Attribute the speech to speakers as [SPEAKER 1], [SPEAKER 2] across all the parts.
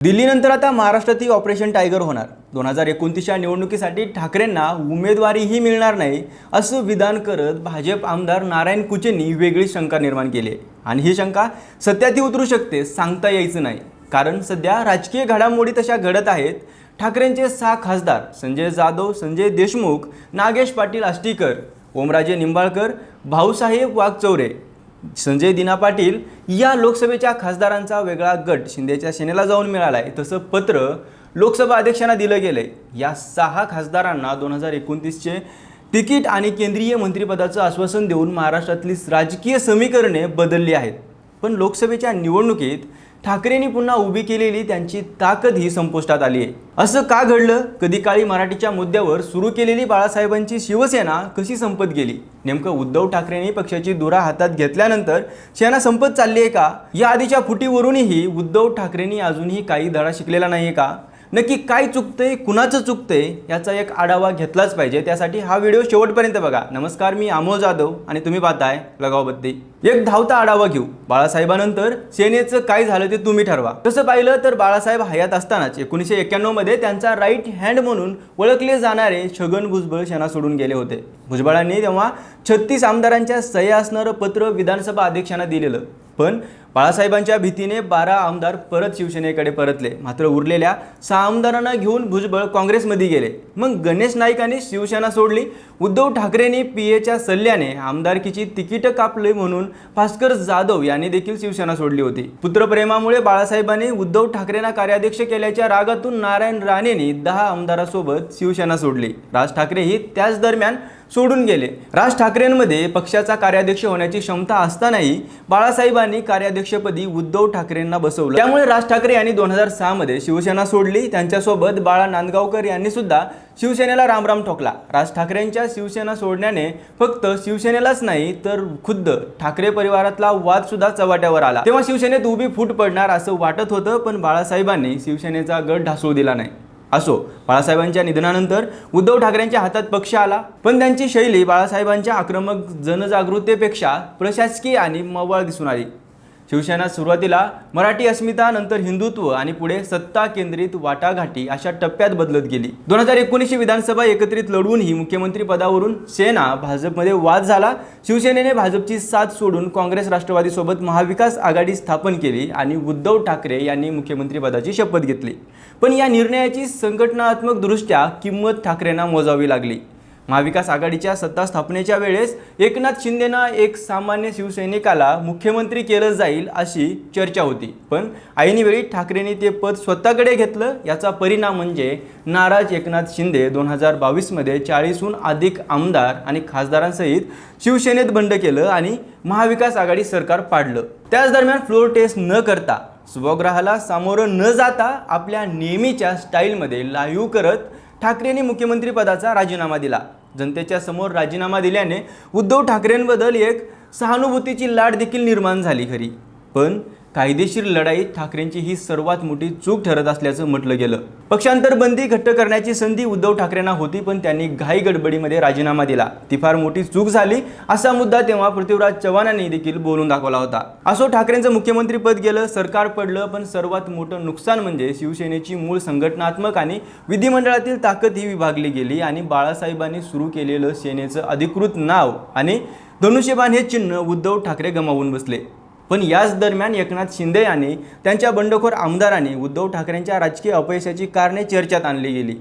[SPEAKER 1] दिल्लीनंतर आता महाराष्ट्रातही operation tiger होणार। 2029च्या निवडणुकीसाठी ठाकरेंना उमेदवारीही मिळणार नाही असं विधान करत भाजप आमदार नारायण कुचेंनी वेगळी शंका निर्माण केली आहे। आणि ही शंका सत्यातही उतरू शकते, सांगता यायचं नाही। कारण सध्या राजकीय घडामोडी तशा घडत आहेत। ठाकरेंचे 6 खासदार संजय जाधव, संजय देशमुख, नागेश पाटील आष्टीकर, ओमराजे निंबाळकर, भाऊसाहेब वागचौरे, संजय दिना पाटील या लोकसभेच्या खासदारांचा वेगळा गट शिंदेच्या सेनेला जाऊन मिळालाय। तसं पत्र लोकसभा अध्यक्षांना दिलं गेलंय। या 6 खासदारांना 2029चे तिकीट आणि केंद्रीय मंत्रिपदाचं आश्वासन देऊन महाराष्ट्रातली राजकीय समीकरणे बदलली आहेत। पण लोकसभेच्या निवडणुकीत ठाकरेंनी पुन्हा उभी केलेली त्यांची ताकद ही संपुष्टात आली आहे। असं का घडलं? कधी काळी मराठीच्या मुद्द्यावर सुरू केलेली बाळासाहेबांची शिवसेना कशी संपत गेली? नेमकं उद्धव ठाकरेंनी पक्षाची धुरा हातात घेतल्यानंतर सेना संपत चालली आहे का? या आधीच्या फुटीवरूनही उद्धव ठाकरेंनी अजूनही काही धडा शिकलेला नाहीये का? नक्की काय चुकतंय, कुणाचं चुकतंय याचा एक आढावा घेतलाच पाहिजे। त्यासाठी हा व्हिडिओ शेवटपर्यंत बघा। नमस्कार, मी अमोल जाधव आणि तुम्ही पाहताय लगाव बत्ती। एक धावता आढावा घेऊ। बाळासाहेबांनंतर सेनेचं काय झालं ते तुम्ही ठरवा। तसं पाहिलं तर बाळासाहेब हयात असतानाच 1991 मध्ये त्यांचा राईट हँड म्हणून ओळखले जाणारे छगन भुजबळ सेना सोडून गेले होते। भुजबळांनी तेव्हा 36 आमदारांच्या सह्या असणारं पत्र विधानसभा अध्यक्षांना दिलेलं, पण बाळासाहेबांच्या भीतीने 12 आमदार परत शिवसेनेकडे परतले। मात्र उरलेल्या 6 आमदारांना घेऊन भुजबळ काँग्रेसमध्ये गेले। मग गणेश नाईकांनी शिवसेना सोडली। उद्धव ठाकरेंनी पीएच्या सल्ल्याने आमदारकीची तिकीट कापले म्हणून भास्कर जाधव यांनी देखील शिवसेना सोडली होती। पुत्रप्रेमामुळे बाळासाहेबांनी उद्धव ठाकरेंना कार्याध्यक्ष केल्याच्या रागातून नारायण राणेंनी 10 आमदारांसोबत शिवसेना सोडली। राज ठाकरेही त्याच दरम्यान सोडून गेले। राज ठाकरेंमध्ये पक्षाचा कार्याध्यक्ष होण्याची क्षमता असतानाही बाळासाहेबांनी कार्याध्यक्षपदी उद्धव ठाकरेंना बसवलं। त्यामुळे राज ठाकरे यांनी 2006 मध्ये शिवसेना सोडली। त्यांच्यासोबत बाळा नांदगावकर यांनी सुद्धा शिवसेनेला रामराम ठोकला। राज ठाकरेंच्या शिवसेना सोडण्याने फक्त शिवसेनेलाच नाही तर खुद्द ठाकरे परिवारातला वाद सुद्धा चव्हाट्यावर आला। तेव्हा शिवसेनेत उभी फूट पडणार असं वाटत होतं, पण बाळासाहेबांनी शिवसेनेचा गट ढासळू दिला नाही। असो, बाळासाहेबांच्या निधनानंतर उद्धव ठाकरेंच्या हातात पक्ष आला, पण त्यांची शैली बाळासाहेबांच्या आक्रमक जनजागृतीपेक्षा प्रशासकीय आणि मवाळ दिसून आली। शिवसेना सुरुवातीला मराठी अस्मिता, नंतर हिंदुत्व आणि पुढे सत्ता केंद्रित वाटाघाटी अशा टप्प्यात बदलत गेली। 2019ची विधानसभा एकत्रित लढवूनही मुख्यमंत्री पदावरून सेना भाजपमध्ये वाद झाला। शिवसेनेने भाजपची साथ सोडून काँग्रेस राष्ट्रवादी सोबत महाविकास आघाडी स्थापन केली आणि उद्धव ठाकरे यांनी मुख्यमंत्री पदाची शपथ घेतली। पण या निर्णयाची संघटनात्मक दृष्ट्या किंमत ठाकरेंना मोजावी लागली। महाविकास आघाडीच्या सत्ता स्थापनेच्या वेळेस एकनाथ शिंदेंना एक सामान्य शिवसैनिकाला मुख्यमंत्री केलं जाईल अशी चर्चा होती, पण ऐनवेळी ठाकरेंनी ते पद स्वतःकडे घेतलं। याचा परिणाम म्हणजे नाराज एकनाथ शिंदे 2022 मध्ये 40हून अधिक आमदार आणि खासदारांसहित शिवसेनेत बंड केलं आणि महाविकास आघाडी सरकार पाडलं। त्याच दरम्यान फ्लोर टेस्ट न करता, स्वगृहाला सामोरं न जाता आपल्या नेहमीच्या स्टाईलमध्ये लाईव्ह करत ठाकरेंनी मुख्यमंत्री पदाचा राजीनामा दिला। जनतेच्या समोर राजीनामा दिल्याने उद्धव ठाकरेंबद्दल एक सहानुभूतीची लाट देखील निर्माण झाली खरी, पण कायदेशीर लढाईत ठाकरेंची ही सर्वात मोठी चूक ठरत असल्याचं म्हटलं गेलं। पक्षांतर बंदी घट्ट करण्याची संधी उद्धव ठाकरेंना होती, पण त्यांनी घाई गडबडीमध्ये राजीनामा दिला। ती फार मोठी चूक झाली असा मुद्दा तेव्हा पृथ्वीराज चव्हाणांनी देखील बोलून दाखवला होता। असो, ठाकरेंचं मुख्यमंत्रीपद गेलं, सरकार पडलं, पण सर्वात मोठं नुकसान म्हणजे शिवसेनेची मूळ संघटनात्मक आणि विधिमंडळातील ताकद ही विभागली गेली आणि बाळासाहेबांनी सुरू केलेलं सेनेचं अधिकृत नाव आणि धनुष्यबाण हे चिन्ह उद्धव ठाकरे गमावून बसले। पण याच दरम्यान एकनाथ शिंदे यांनी त्यांच्या बंडखोर आमदारांनी उद्धव ठाकरेंच्या राजकीय अपयशाची कारणे चर्चेत आणली गेली।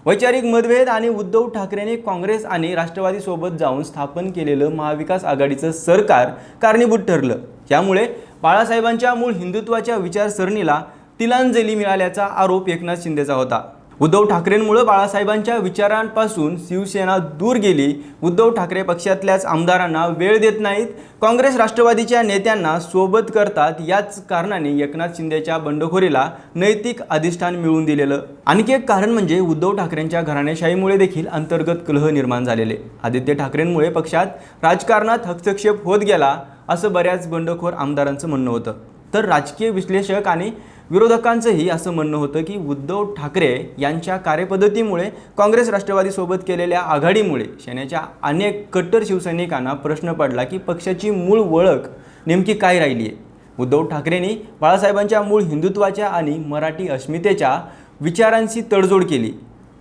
[SPEAKER 1] वैचारिक मतभेद आणि उद्धव ठाकरेंनी काँग्रेस आणि राष्ट्रवादी सोबत जाऊन स्थापन केलेलं महाविकास आघाडीचं सरकार कारणीभूत ठरलं। त्यामुळे बाळासाहेबांच्या मूळ हिंदुत्वाच्या विचारसरणीला तिलांजली मिळाल्याचा आरोप एकनाथ शिंदेचा होता। उद्धव ठाकरेंमुळे बाळासाहेबांच्या विचारांपासून शिवसेना दूर गेली। उद्धव ठाकरे पक्षातल्याच आमदारांना वेळ देत नाहीत, काँग्रेस राष्ट्रवादीच्या नेत्यांना सोबत करतात। याच कारणाने एकनाथ शिंदेच्या बंडखोरीला नैतिक अधिष्ठान मिळवून दिलेलं। आणखी एक कारण म्हणजे उद्धव ठाकरेंच्या घराणेशाहीमुळे देखील अंतर्गत कलह निर्माण झालेले। आदित्य ठाकरेंमुळे पक्षात राजकारणात हस्तक्षेप होत गेला असं बऱ्याच बंडखोर आमदारांचं म्हणणं होतं। तर राजकीय विश्लेषक आणि विरोधकांचंही असं म्हणणं होतं की उद्धव ठाकरे यांच्या कार्यपद्धतीमुळे काँग्रेस राष्ट्रवादीसोबत केलेल्या आघाडीमुळे सेनेच्या अनेक कट्टर शिवसैनिकांना प्रश्न पडला की पक्षाची मूळ ओळख नेमकी काय राहिली आहे। उद्धव ठाकरेंनी बाळासाहेबांच्या मूळ हिंदुत्वाच्या आणि मराठी अस्मितेच्या विचारांशी तडजोड केली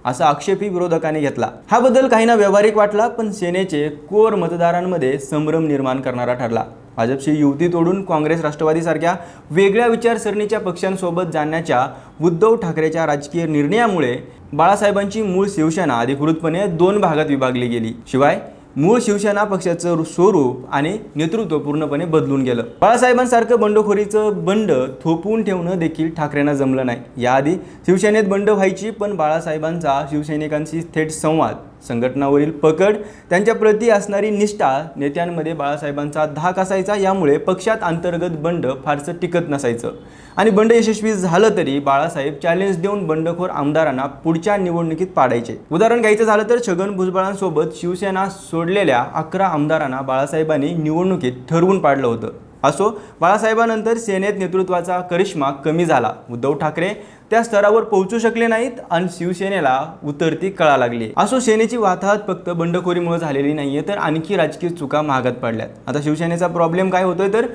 [SPEAKER 1] असा आक्षेपही विरोधकांनी घेतला। हा बदल काहींना व्यावहारिक वाटला, पण सेनेचे कोर मतदारांमध्ये संभ्रम निर्माण करणारा ठरला। भाजपशी युती तोडून काँग्रेस राष्ट्रवादीसारख्या वेगळ्या विचारसरणीच्या पक्षांसोबत जाण्याच्या उद्धव ठाकरेच्या राजकीय निर्णयामुळे बाळासाहेबांची मूळ शिवसेना अधिकृतपणे दोन भागात विभागली गेली। शिवाय मूळ शिवसेना पक्षाचं स्वरूप आणि नेतृत्व पूर्णपणे बदलून गेलं। बाळासाहेबांसारखं बंडखोरीचं बंड थोपवून ठेवणं देखील ठाकरेंना जमलं नाही। याआधी शिवसेनेत बंड व्हायची, पण बाळासाहेबांचा शिवसैनिकांशी थेट संवाद, संघटनावरील पकड, त्यांच्या प्रती असणारी निष्ठा, नेत्यांमध्ये बाळासाहेबांचा धाक असायचा। यामुळे पक्षात अंतर्गत बंड फारसं टिकत नसायचं आणि बंड यशस्वी झालं तरी बाळासाहेब चॅलेंज देऊन बंडखोर आमदारांना पुढच्या निवडणुकीत पाडायचे। उदाहरण घ्यायचं झालं तर छगन भुजबळांसोबत शिवसेना सोडलेल्या 11 आमदारांना बाळासाहेबांनी निवडणुकीत ठरवून पाडलं होतं। असो, बाळासाहेबांनंतर सेनेत नेतृत्वाचा करिश्मा कमी झाला। उद्धव ठाकरे त्या स्तरावर पोहोचू शकले नाहीत आणि शिवसेनेला उतरती कळा लागली। असो, सेनेची वाताहत फक्त बंडखोरीमुळे झालेली नाहीये, तर आणखी राजकीय चुका महागात पडल्यात। आता शिवसेनेचा प्रॉब्लेम काय होतोय तर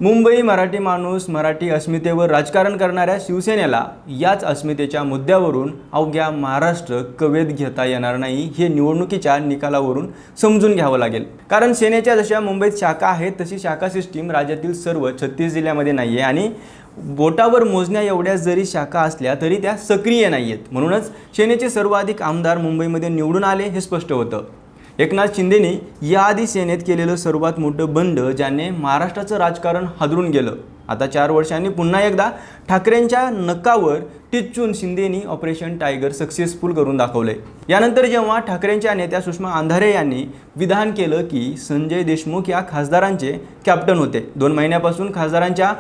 [SPEAKER 1] मुंबई, मराठी माणूस, मराठी अस्मितेवर राजकारण करणाऱ्या शिवसेनेला याच अस्मितेच्या मुद्द्यावरून अवघ्या महाराष्ट्र कवेत घेता येणार नाही, हे निवडणुकीच्या निकालावरून समजून घ्यावं लागेल। कारण सेनेच्या जशा मुंबईत शाखा आहेत तशी शाखा सिस्टीम राज्यातील सर्व 36 जिल्ह्यामध्ये नाही आहे आणि बोटावर मोजण्या एवढ्या जरी शाखा असल्या तरी त्या सक्रिय नाही आहेत। म्हणूनच सेनेचे सर्वाधिक आमदार मुंबईमध्ये निवडून आले हे स्पष्ट होतं। एकनाथ शिंदेनी याआधी सेनेत केलेलं सर्वात मोठं बंड, ज्याने महाराष्ट्राचं राजकारण हादरून गेलं। आता 4 वर्षांनी पुन्हा एकदा ठाकरेंच्या नकावर टिच्चून शिंदेनी ऑपरेशन टायगर सक्सेसफुल करून दाखवले। यानंतर जेव्हा ठाकरेंच्या नेत्या सुषमा अंधारे यांनी विधान केलं की संजय देशमुख या खासदारांचे कॅप्टन होते, 2 महिन्यापासून खासदारांच्या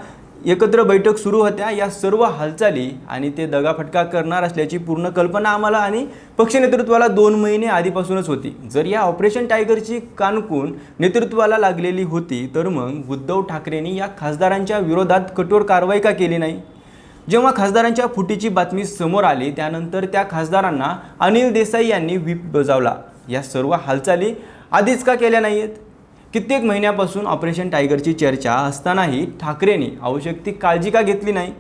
[SPEAKER 1] एकत्र बैठक सुरू होत्या, या सर्व हालचाली आणि ते दगाफटका करणार असल्याची पूर्ण कल्पना आम्हाला आणि पक्ष नेतृत्वाला 2 महिने आधीपासूनच होती। जर या ऑपरेशन टायगरची कानकून नेतृत्वाला लागलेली होती तर मग उद्धव ठाकरेंनी या खासदारांच्या विरोधात कठोर कारवाई का केली नाही? जेव्हा खासदारांच्या फुटीची बातमी समोर आली त्यानंतर त्या खासदारांना अनिल देसाई यांनी व्हीप बजावला। या सर्व हालचाली आधीच का केल्या नाहीत? कित्येक महिन्यापासून ऑपरेशन टायगरची चर्चा असतानाही ठाकरेंनी आवश्यक ती काळजी का घेतली नाही,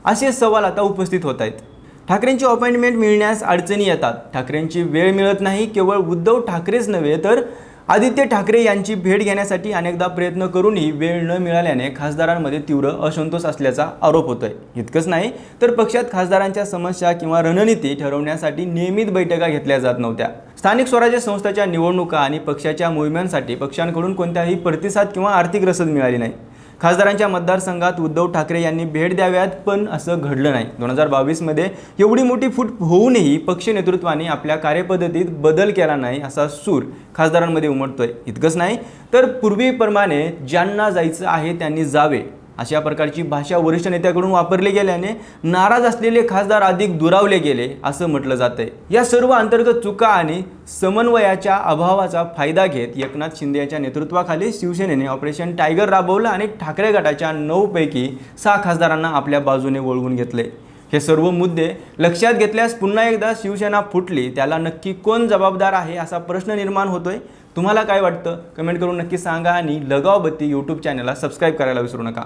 [SPEAKER 1] असे सवाल आता उपस्थित होत आहेत। ठाकरेंची अपॉइंटमेंट मिळण्यास अडचणी येतात, ठाकरेंची वेळ मिळत नाही। केवळ उद्धव ठाकरेच नव्हे तर आदित्य ठाकरे यांची भेट घेण्यासाठी अनेकदा प्रयत्न करूनही वेळ न मिळाल्याने खासदारांमध्ये तीव्र असंतोष असल्याचा आरोप होतोय। इतकंच नाही तर पक्षात खासदारांच्या समस्या किंवा रणनीती ठरवण्यासाठी नियमित बैठका घेतल्या जात नव्हत्या। स्थानिक स्वराज्य संस्थांच्या निवडणुका आणि पक्षाच्या मोहिमांसाठी पक्षांकडून कोणताही प्रतिसाद किंवा आर्थिक रसद मिळाली नाही। खासदारांच्या मतदारसंघात उद्धव ठाकरे यांनी भेट द्याव्यात, पण असं घडलं नाही। 2022 मध्ये एवढी मोठी फूट होऊनही पक्ष नेतृत्वाने आपल्या कार्यपद्धतीत बदल केला नाही असा सूर खासदारांमध्ये उमटतोय। इतकंच नाही तर पूर्वीप्रमाणे ज्यांना जायचं आहे त्यांनी जावे अशा प्रकारची भाषा वरिष्ठ नेत्याकडून वापरली गेल्याने नाराज असलेले खासदार अधिक दुरावले गेले असं म्हटलं जातंय। या सर्व अंतर्गत चुका आणि समन्वयाच्या अभावाचा फायदा घेत एकनाथ शिंदे यांच्या नेतृत्वाखाली शिवसेनेने ऑपरेशन टायगर राबवलं आणि ठाकरे गटाच्या 9 पैकी 6 खासदारांना आपल्या बाजूने वळवून घेतले। हे सर्व मुद्दे लक्षात घेतल्यास पुन्हा एकदा शिवसेना फुटली त्याला नक्की कोण जबाबदार आहे असा प्रश्न निर्माण होतोय। तुम्हाला काय वाटतं? कमेंट करून नक्की सांगा आणि लगाव बत्ती यूट्यूब चॅनलला सबस्क्राईब करायला विसरू नका।